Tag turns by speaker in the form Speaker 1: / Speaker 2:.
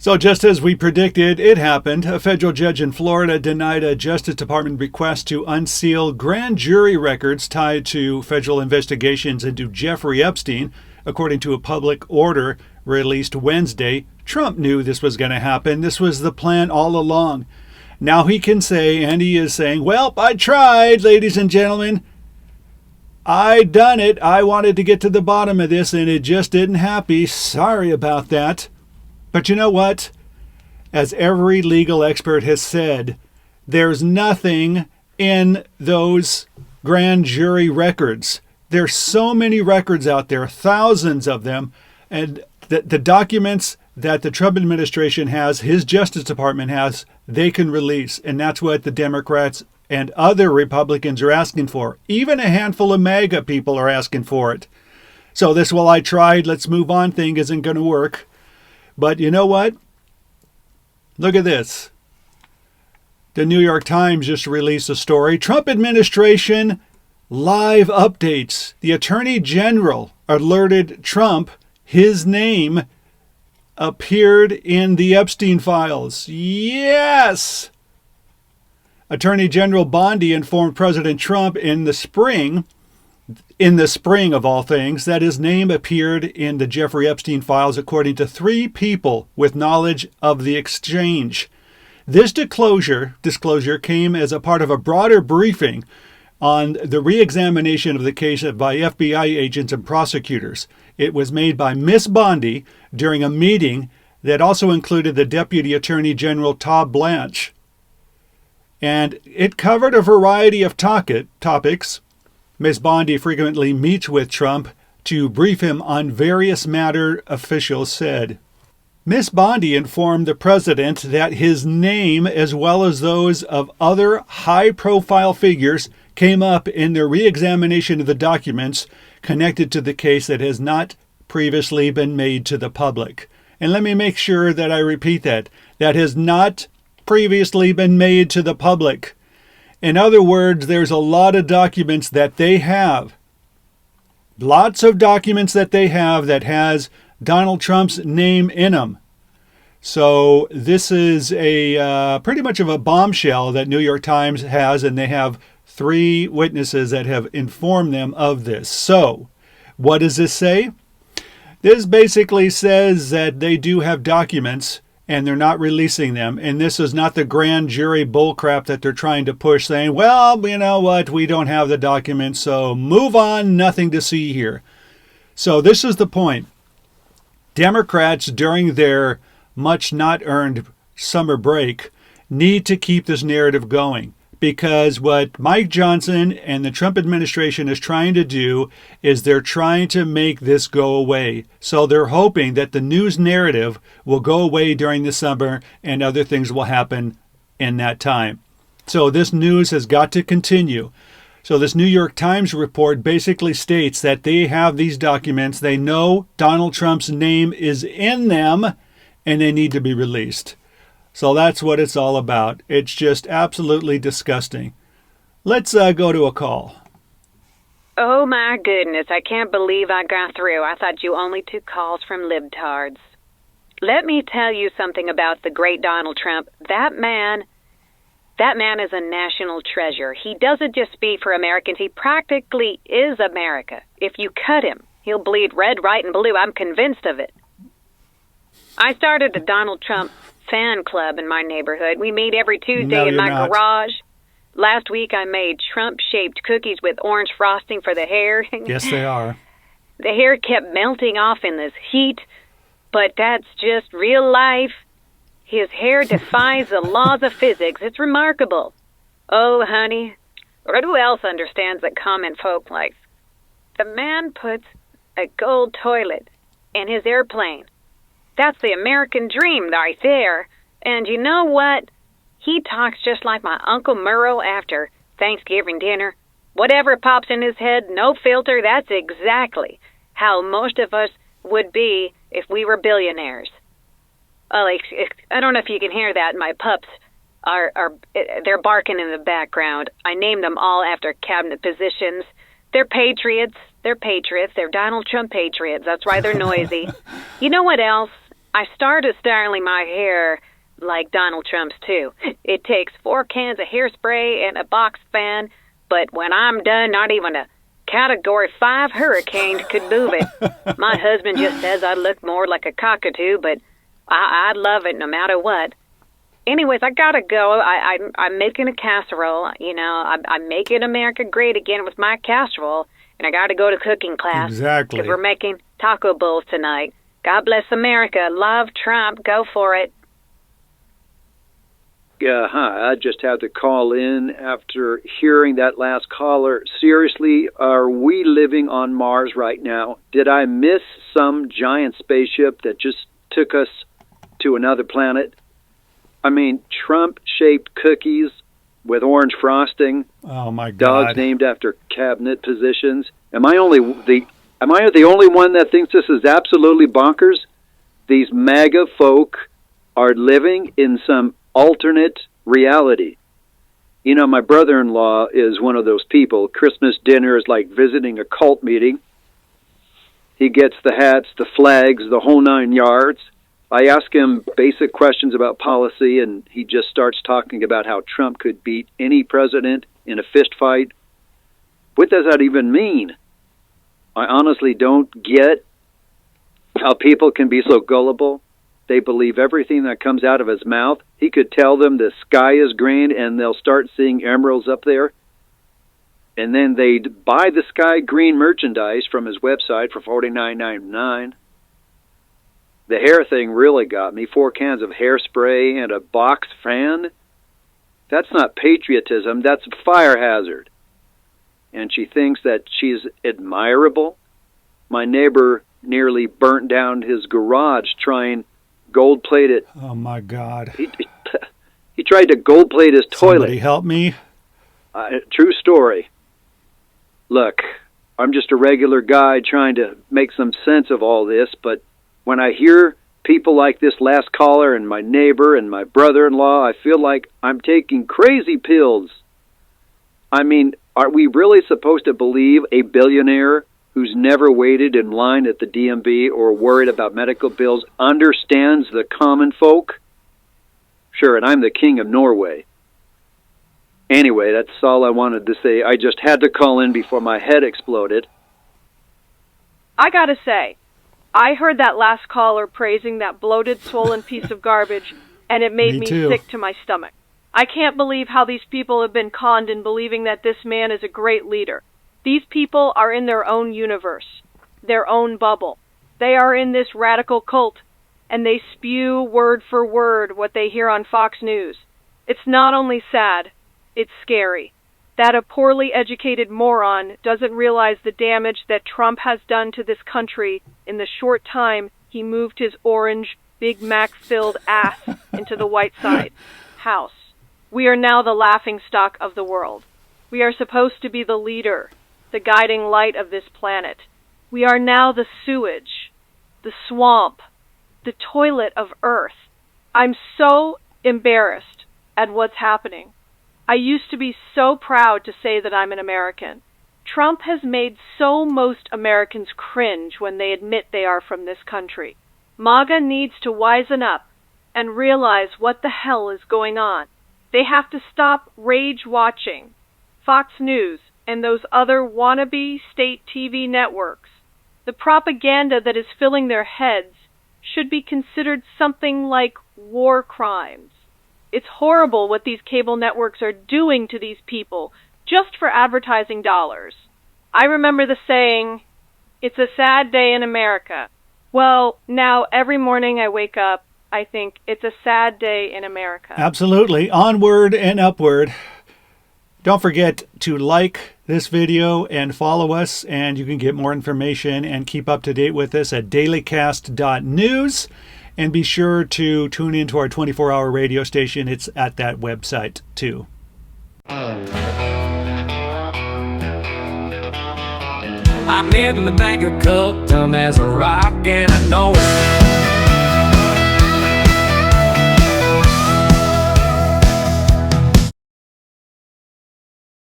Speaker 1: So just as we predicted, it happened. A federal judge in Florida denied a Justice Department request to unseal grand jury records tied to federal investigations into Jeffrey Epstein. According to a public order released Wednesday, Trump knew this was going to happen. This was the plan all along. Now he can say, and he is saying, well, I tried, ladies and gentlemen. I done it. I wanted to get to the bottom of this, and it just didn't happen. Sorry about that. But you know what? As every legal expert has said, there's nothing in those grand jury records. There's so many records out there, thousands of them, and the documents that the Trump administration has, his Justice Department has, they can release. And that's what the Democrats and other Republicans are asking for. Even a handful of MAGA people are asking for it. So this, well, I tried, let's move on thing isn't going to work. But you know what? Look at this. The New York Times just released a story. Trump administration live updates. The Attorney General alerted Trump his name appeared in the Epstein files. Yes! Attorney General Bondi informed President Trump in the spring of all things, that his name appeared in the Jeffrey Epstein files according to 3 people with knowledge of the exchange. This disclosure came as a part of a broader briefing on the re-examination of the case by FBI agents and prosecutors. It was made by Miss Bondi during a meeting that also included the Deputy Attorney General Todd Blanche. And it covered a variety of topics. Ms. Bondi frequently meets with Trump to brief him on various matters, officials said. Ms. Bondi informed the president that his name, as well as those of other high-profile figures, came up in their re-examination of the documents connected to the case that has not previously been made to the public. And let me make sure that I repeat that has not previously been made to the public. In other words, there's a lot of documents that they have. Lots of documents that they have that has Donald Trump's name in them. So this is a pretty much of a bombshell that New York Times has, and they have 3 witnesses that have informed them of this. So what does this say? This basically says that they do have documents and they're not releasing them. And this is not the grand jury bullcrap that they're trying to push, saying, well, you know what, we don't have the documents, so move on, nothing to see here. So this is the point. Democrats, during their much not earned summer break, need to keep this narrative going. Because what Mike Johnson and the Trump administration is trying to do is they're trying to make this go away. So they're hoping that the news narrative will go away during the summer and other things will happen in that time. So this news has got to continue. So this New York Times report basically states that they have these documents. They know Donald Trump's name is in them and they need to be released. So that's what it's all about. It's just absolutely disgusting. Let's go to a call.
Speaker 2: Oh, my goodness. I can't believe I got through. I thought you only took calls from libtards. Let me tell you something about the great Donald Trump. That man is a national treasure. He doesn't just speak for Americans. He practically is America. If you cut him, he'll bleed red, white, and blue. I'm convinced of it. I started a Donald Trump fan club in my neighborhood. We meet every Tuesday in my garage. Last week I made Trump-shaped cookies with orange frosting for the hair.
Speaker 1: Yes, they are.
Speaker 2: The hair kept melting off in this heat, but that's just real life. His hair defies the laws of physics. It's remarkable. Oh, honey, or who else understands that comment folk like? The man puts a gold toilet in his airplane. That's the American dream right there. And you know what? He talks just like my Uncle Murrow after Thanksgiving dinner. Whatever pops in his head, no filter, that's exactly how most of us would be if we were billionaires. I don't know if you can hear that. My pups they're barking in the background. I named them all after cabinet positions. They're patriots. They're Donald Trump patriots. That's why they're noisy. You know what else? I started styling my hair like Donald Trump's too. It takes 4 cans of hairspray and a box fan, but when I'm done, not even a Category 5 hurricane could move it. My husband just says I look more like a cockatoo, but I love it no matter what. Anyways, I gotta go. I'm making a casserole. You know, I'm making America great again with my casserole, and I gotta go to cooking class.
Speaker 1: Exactly.
Speaker 2: Because we're making taco bowls tonight. God bless America. Love Trump. Go for it.
Speaker 3: Hi, I just had to call in after hearing that last caller. Seriously, are we living on Mars right now? Did I miss some giant spaceship that just took us to another planet? I mean, Trump-shaped cookies with orange frosting.
Speaker 1: Oh my God!
Speaker 3: Dogs named after cabinet positions. Am I the only one that thinks this is absolutely bonkers? These MAGA folk are living in some alternate reality. You know, my brother-in-law is one of those people. Christmas dinner is like visiting a cult meeting. He gets the hats, the flags, the whole 9 yards. I ask him basic questions about policy, and he just starts talking about how Trump could beat any president in a fist fight. What does that even mean? I honestly don't get how people can be so gullible. They believe everything that comes out of his mouth. He could tell them the sky is green and they'll start seeing emeralds up there. And then they'd buy the sky green merchandise from his website for $49.99. The hair thing really got me. 4 cans of hairspray and a box fan. That's not patriotism. That's a fire hazard. And she thinks that she's admirable. My neighbor nearly burnt down his garage trying gold-plate it.
Speaker 1: Oh my God!
Speaker 3: He tried to gold-plate his toilet.
Speaker 1: Somebody help me!
Speaker 3: True story. Look, I'm just a regular guy trying to make some sense of all this, but when I hear people like this last caller and my neighbor and my brother-in-law, I feel like I'm taking crazy pills. I mean, are we really supposed to believe a billionaire who's never waited in line at the DMV or worried about medical bills understands the common folk? Sure, and I'm the king of Norway. Anyway, that's all I wanted to say. I just had to call in before my head exploded.
Speaker 4: I gotta say, I heard that last caller praising that bloated, swollen piece of garbage, and it made me sick to my stomach. I can't believe how these people have been conned in believing that this man is a great leader. These people are in their own universe, their own bubble. They are in this radical cult, and they spew word for word what they hear on Fox News. It's not only sad, it's scary. That a poorly educated moron doesn't realize the damage that Trump has done to this country in the short time he moved his orange, Big Mac-filled ass into the White House. We are now the laughingstock of the world. We are supposed to be the leader, the guiding light of this planet. We are now the sewage, the swamp, the toilet of Earth. I'm so embarrassed at what's happening. I used to be so proud to say that I'm an American. Trump has made most Americans cringe when they admit they are from this country. MAGA needs to wisen up and realize what the hell is going on. They have to stop rage-watching Fox News and those other wannabe state TV networks. The propaganda that is filling their heads should be considered something like war crimes. It's horrible what these cable networks are doing to these people just for advertising dollars. I remember the saying, "It's a sad day in America." Well, now every morning I wake up, I think it's a sad day in America.
Speaker 1: Absolutely. Onward and upward. Don't forget to like this video and follow us, and you can get more information and keep up to date with us at dailycast.news. And be sure to tune into our 24-hour radio station. It's at that website, too.
Speaker 5: I'm in the bank of cup, dumb as a rock, and I know it.